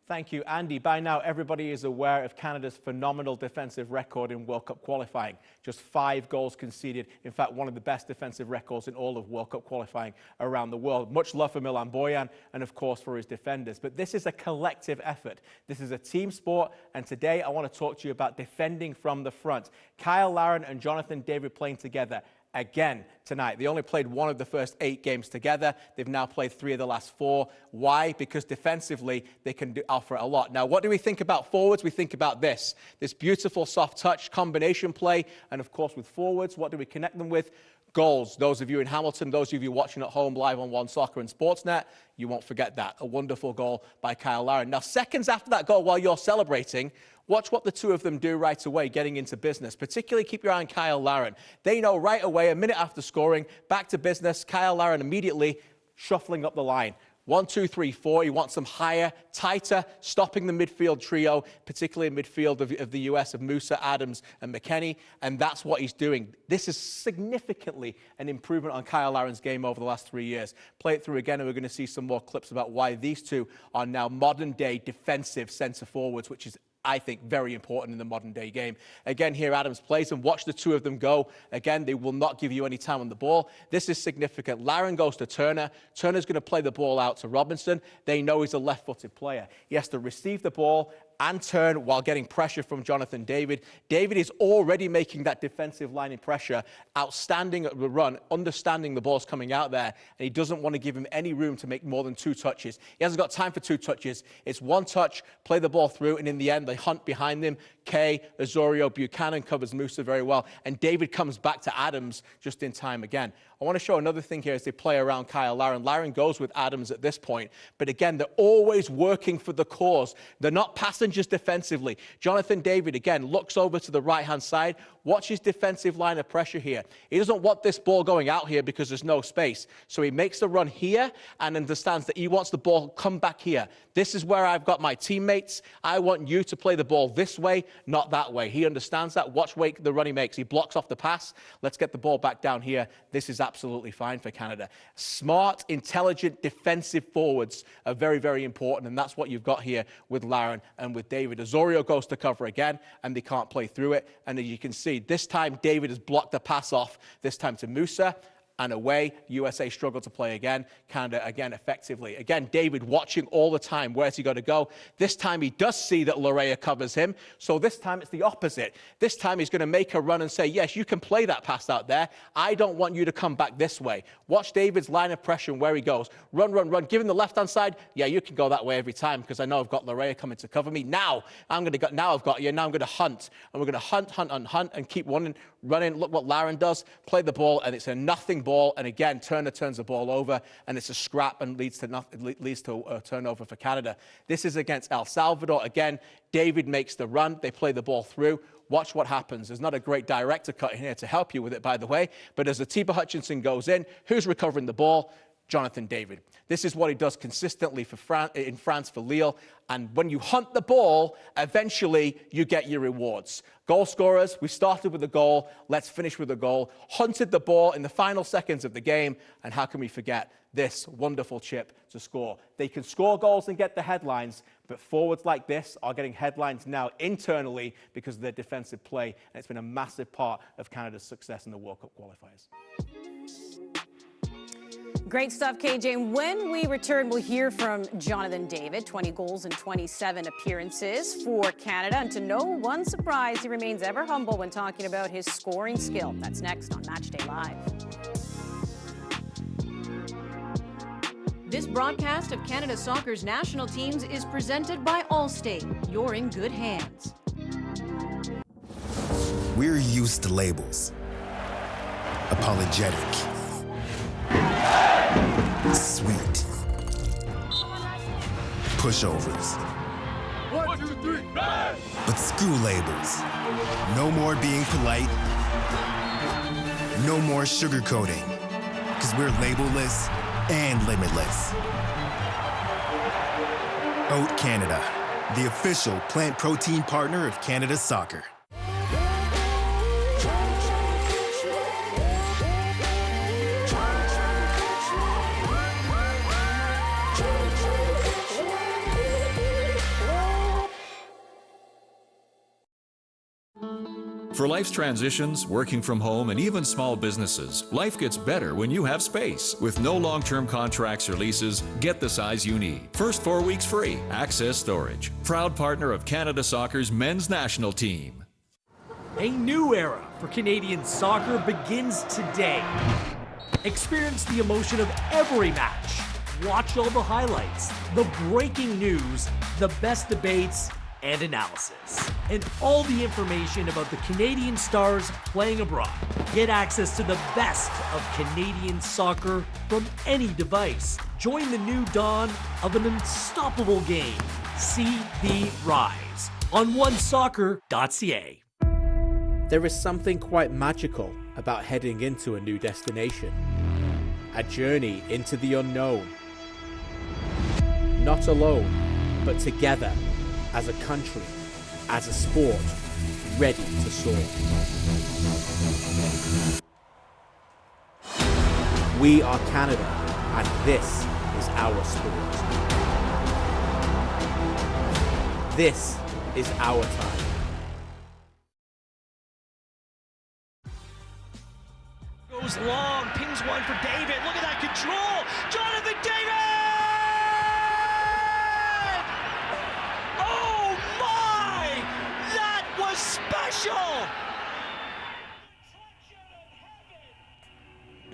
Thank you, Andy. By now, everybody is aware of Canada's phenomenal defensive record in World Cup qualifying. Just 5 goals conceded. In fact, one of the best defensive records in all of World Cup qualifying around the world. Much love for Milan Bojan and, of course, for his defenders. But this is a collective effort. This is a team sport. And today, I want to talk to you about defending from the front. Kyle Laren and Jonathan David playing together again tonight. They only played 1 of the first 8 games together. They've now played 3 of the last 4. Why? Because defensively, they can offer a lot. Now, what do we think about forwards? We think about this beautiful soft touch combination play. And of course, with forwards, what do we connect them with? Goals. Those of you in Hamilton, those of you watching at home live on OneSoccer and Sportsnet, you won't forget that. A wonderful goal by Kyle Laren. Now, seconds after that goal, while you're celebrating, watch what the two of them do right away, getting into business. Particularly keep your eye on Kyle Laren. They know right away, a minute after scoring, back to business. Kyle Laren immediately shuffling up the line. 1, 2, 3, 4. He wants them higher, tighter, stopping the midfield trio, particularly in midfield of the US of Musa, Adams, and McKennie. And that's what he's doing. This is significantly an improvement on Kyle Laren's game over the last 3 years. Play it through again, and we're going to see some more clips about why these two are now modern-day defensive centre forwards, which is, I think, very important in the modern day game. Again, here Adams plays, and watch the two of them go. Again, they will not give you any time on the ball. This is significant. Laren goes to Turner. Turner's going to play the ball out to Robinson. They know he's a left-footed player. He has to receive the ball and turn while getting pressure from Jonathan David. David is already making that defensive line in pressure, outstanding at the run, understanding the ball's coming out there, and he doesn't want to give him any room to make more than 2 touches. He hasn't got time for 2 touches. It's 1 touch, play the ball through, and in the end, they hunt behind him. Kay, Osorio, Buchanan covers Musa very well, and David comes back to Adams just in time again. I want to show another thing here as they play around Kyle Larin. Larin goes with Adams at this point, but again, they're always working for the cause. They're not passengers defensively. Jonathan David, again, looks over to the right-hand side. Watch his defensive line of pressure here. He doesn't want this ball going out here because there's no space. So he makes the run here and understands that he wants the ball come back here. This is where I've got my teammates. I want you to play the ball this way, not that way. He understands that. Watch the run he makes. He blocks off the pass. Let's get the ball back down here. This is absolutely fine for Canada. Smart, intelligent, defensive forwards are very, very important, and that's what you've got here with Larin and with David. Osorio goes to cover again, and they can't play through it. And as you can see, this time David has blocked the pass off, this time to Musa. And away, USA struggle to play again. Canada, again, effectively. Again, David watching all the time. Where's he going to go? This time he does see that Larea covers him. So this time it's the opposite. This time he's going to make a run and say, yes, you can play that pass out there. I don't want you to come back this way. Watch David's line of pressure and where he goes. Run, run, run. Give him the left-hand side. Yeah, you can go that way every time because I know I've got Larea coming to cover me. Now I've got you. Now I'm going to hunt. And we're going to hunt and keep running. Look what Larin does. Play the ball, and it's a nothing ball. And again, Turner turns the ball over, and it's a scrap and leads to a turnover for Canada. This is against El Salvador. Again, David makes the run. They play the ball through. Watch what happens. There's not a great director cut in here to help you with it, by the way. But as Atiba Hutchinson goes in, who's recovering the ball? Jonathan David. This is what he does consistently in France for Lille. And when you hunt the ball, eventually you get your rewards. Goal scorers, we started with a goal. Let's finish with a goal. Hunted the ball in the final seconds of the game. And how can we forget this wonderful chip to score? They can score goals and get the headlines, but forwards like this are getting headlines now internally because of their defensive play. And it's been a massive part of Canada's success in the World Cup qualifiers. Great stuff, KJ. And when we return, we'll hear from Jonathan David, 20 goals and 27 appearances for Canada. And to no one's surprise, he remains ever humble when talking about his scoring skill. That's next on Matchday Live. This broadcast of Canada Soccer's national teams is presented by Allstate. You're in good hands. We're used to labels. Apologetic. Sweet. Pushovers. 1, 2, 3, bang! But screw labels. No more being polite. No more sugarcoating. Because we're labelless and limitless. Oat Canada, the official plant protein partner of Canada Soccer. For life's transitions, working from home, and even small businesses, life gets better when you have space. With no long-term contracts or leases, get the size you need. First 4 weeks free. Access Storage. Proud partner of Canada Soccer's men's national team. A new era for Canadian soccer begins today. Experience the emotion of every match. Watch all the highlights, the breaking news, the best debates, and analysis, and all the information about the Canadian stars playing abroad. Get access to the best of Canadian soccer from any device. Join the new dawn of an unstoppable game. See the rise on OneSoccer.ca. There is something quite magical about heading into a new destination. A journey into the unknown. Not alone, but together. As a country, as a sport, ready to soar. We are Canada, and this is our sport. This is our time. Goes long, pings one for David. Look at that control. Jonathan David! Oh my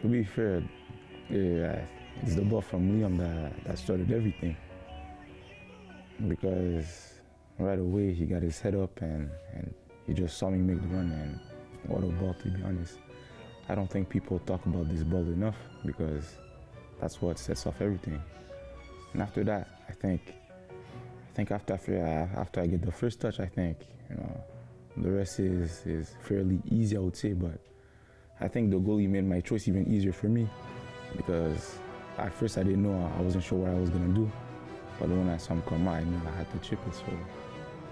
To be fair, yeah, it's the ball from Liam that started everything. Because right away he got his head up and he just saw me make the run, and what a ball, to be honest. I don't think people talk about this ball enough because that's what sets off everything. And after that, I think after I get the first touch, I think, you know, the rest is fairly easy, I would say, but I think the goalie made my choice even easier for me because at first I didn't know, I wasn't sure what I was gonna do. But when I saw him come out, I knew I had to chip it, so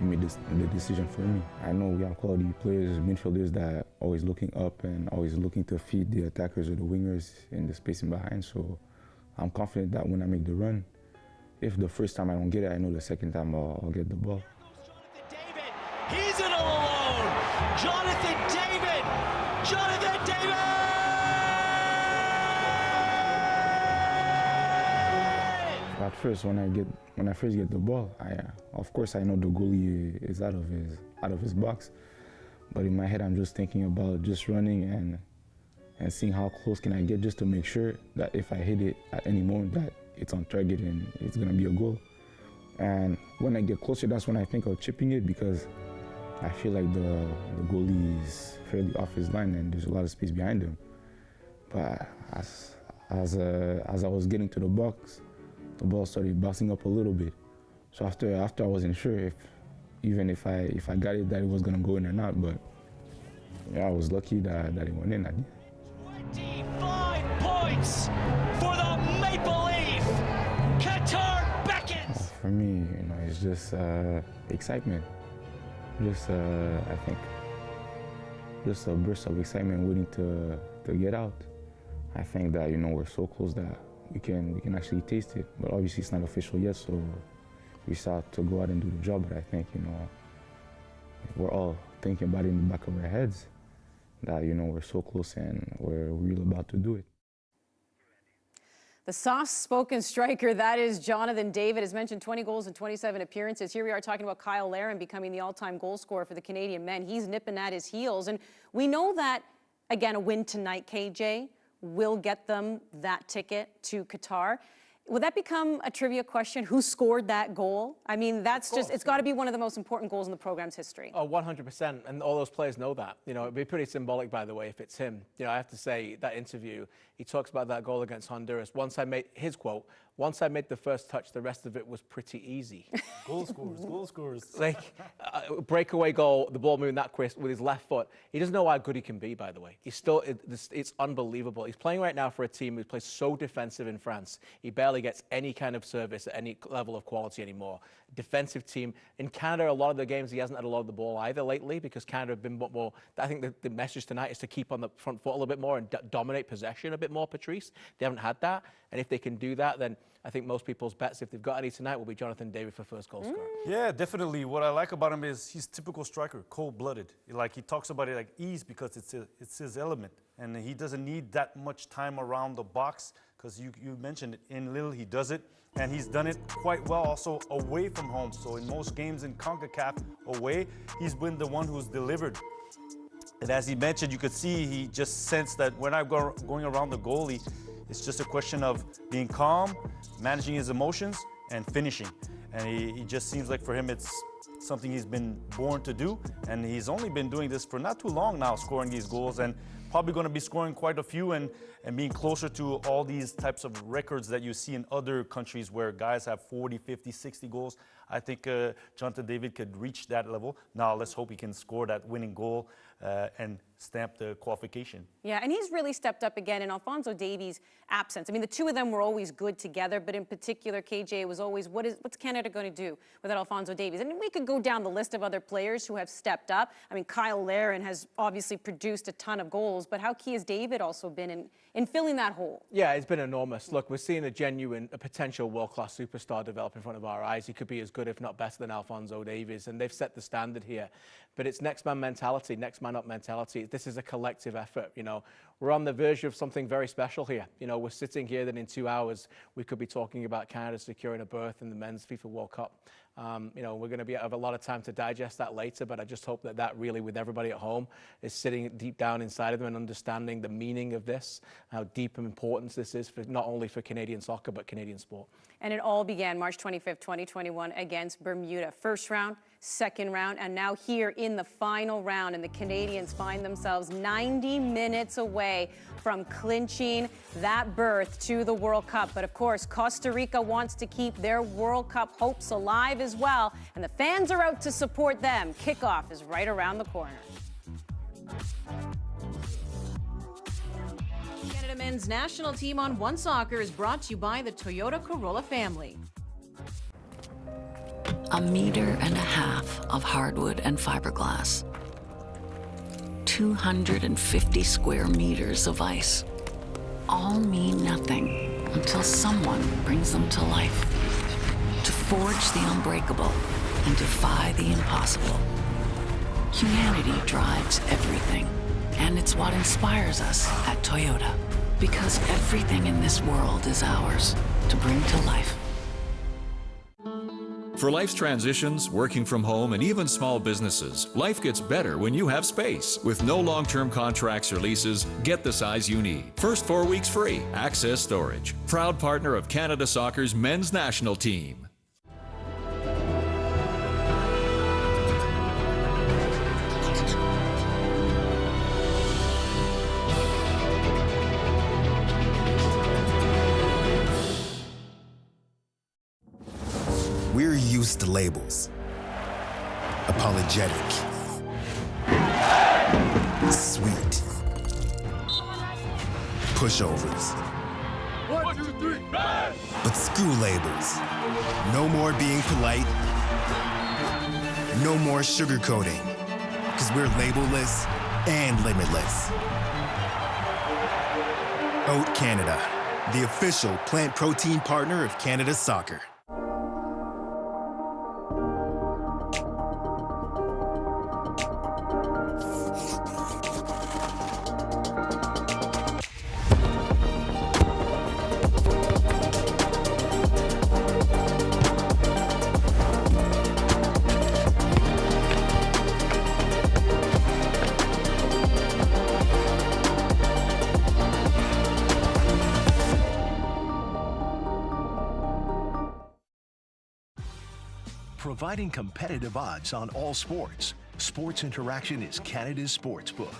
he made the decision for me. I know we have quality players, midfielders that are always looking up and always looking to feed the attackers or the wingers in the spacing behind, so I'm confident that when I make the run, if the first time I don't get it, I know the second time I'll get the ball. He's in all alone. Jonathan David. Jonathan David. At first, when I first get the ball, of course I know the goalie is out of his box, but in my head I'm just thinking about just running and seeing how close can I get just to make sure that if I hit it at any moment that it's on target and it's gonna be a goal. And when I get closer, that's when I think of chipping it because I feel like the goalie is fairly off his line and there's a lot of space behind him. But as I was getting to the box, the ball started bouncing up a little bit. So after I wasn't sure if I got it that it was gonna go in or not, but yeah, I was lucky that it went in at the end. 25 points for the Maple Leaf. Qatar beckons. For me, you know, it's just excitement. Just I think just a burst of excitement waiting to get out. I think that, you know, we're so close that we can actually taste it, but obviously it's not official yet, so we still have to go out and do the job. But I think, you know, we're all thinking about it in the back of our heads that, you know, we're so close and we're really about to do it. The soft-spoken striker, that is Jonathan David, has mentioned 20 goals and 27 appearances. Here we are talking about Kyle Larin becoming the all-time goal scorer for the Canadian men. He's nipping at his heels, and we know that, again, a win tonight, KJ, will get them that ticket to Qatar. Would that become a trivia question? Who scored that goal? I mean, that's just, it's got to be one of the most important goals in the program's history. Oh, 100%. And all those players know that. You know, it'd be pretty symbolic, by the way, if it's him. You know, I have to say, that interview, he talks about that goal against Honduras. His quote, once I made the first touch, the rest of it was pretty easy. Goal scores. Like, breakaway goal, the ball moving that quick with his left foot. He doesn't know how good he can be, by the way. He's still, it's unbelievable. He's playing right now for a team who plays so defensive in France. He barely gets any kind of service at any level of quality anymore. Defensive team. In Canada, a lot of the games, he hasn't had a lot of the ball either lately because Canada have been more, I think the message tonight is to keep on the front foot a little bit more and dominate possession a bit more, Patrice. They haven't had that. And if they can do that, then I think most people's bets, if they've got any tonight, will be Jonathan David for first goal scorer. Yeah, definitely. What I like about him is he's typical striker, cold-blooded. Like, he talks about it like ease because it's his element. And he doesn't need that much time around the box because you mentioned it. In Lille, he does it. And he's done it quite well also away from home. So in most games in CONCACAF away, he's been the one who's delivered. And as he mentioned, you could see he just sensed that when I'm going around the goalie, it's just a question of being calm, managing his emotions, and finishing. And he just seems like for him it's something he's been born to do. And he's only been doing this for not too long now, scoring these goals, and probably going to be scoring quite a few and being closer to all these types of records that you see in other countries where guys have 40, 50, 60 goals. I think Jonathan David could reach that level. Now let's hope he can score that winning goal and stamp the qualification. Yeah, and he's really stepped up again in Alphonso Davies' absence. I mean, the two of them were always good together, but in particular, KJ was always, what's Canada going to do without Alphonso Davies? And we could go down the list of other players who have stepped up. I mean, Kyle Larin has obviously produced a ton of goals, but how key has David also been in filling that hole? Yeah, it's been enormous. Look, we're seeing a potential world-class superstar develop in front of our eyes. He could be as good, if not better, than Alphonso Davies, and they've set the standard here. But it's next man mentality, next man up mentality. This is a collective effort, you know. We're on the verge of something very special here. You know, we're sitting here that in 2 hours we could be talking about Canada securing a berth in the men's FIFA World Cup. You know, we're going to have a lot of time to digest that later, but I just hope that really, with everybody at home, is sitting deep down inside of them and understanding the meaning of this, how deep and important this is for not only for Canadian soccer, but Canadian sport. And it all began March 25th, 2021 against Bermuda. First round, second round, and now here in the final round. And the Canadians find themselves 90 minutes away from clinching that berth to the World Cup. But of course, Costa Rica wants to keep their World Cup hopes alive as well. And the fans are out to support them. Kickoff is right around the corner. Canada men's national team on OneSoccer is brought to you by the Toyota Corolla family. 1.5 meters of hardwood and fiberglass. 250 square meters of ice. All mean nothing until someone brings them to life. To forge the unbreakable and defy the impossible. Humanity drives everything, and it's what inspires us at Toyota. Because everything in this world is ours to bring to life. For life's transitions, working from home, and even small businesses, life gets better when you have space. With no long-term contracts or leases, get the size you need. First 4 weeks free. Access Storage. Proud partner of Canada Soccer's men's national team. We're used to labels. Apologetic. Sweet. Pushovers. 1, 2, 3, bang! But screw labels. No more being polite. No more sugarcoating. Because we're labelless and limitless. Oat Canada, the official plant protein partner of Canada Soccer. Providing competitive odds on all sports. Sports Interaction is Canada's sportsbook.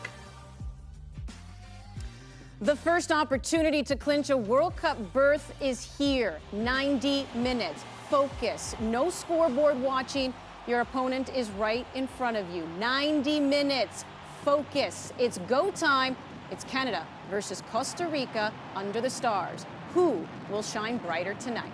The first opportunity to clinch a World Cup berth is here. 90 minutes. Focus. No scoreboard watching. Your opponent is right in front of you. 90 minutes. Focus. It's go time. It's Canada versus Costa Rica under the stars. Who will shine brighter tonight?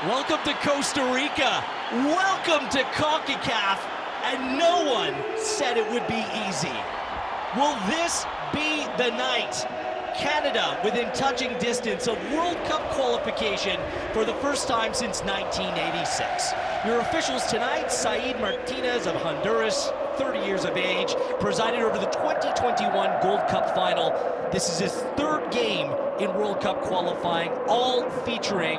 Welcome to Costa Rica. Welcome to CONCACAF. And no one said it would be easy. Will this be the night? Canada within touching distance of World Cup qualification for the first time since 1986. Your officials tonight, Said Martinez of Honduras, 30 years of age, presided over the 2021 Gold Cup final. This is his third game in World Cup qualifying, all featuring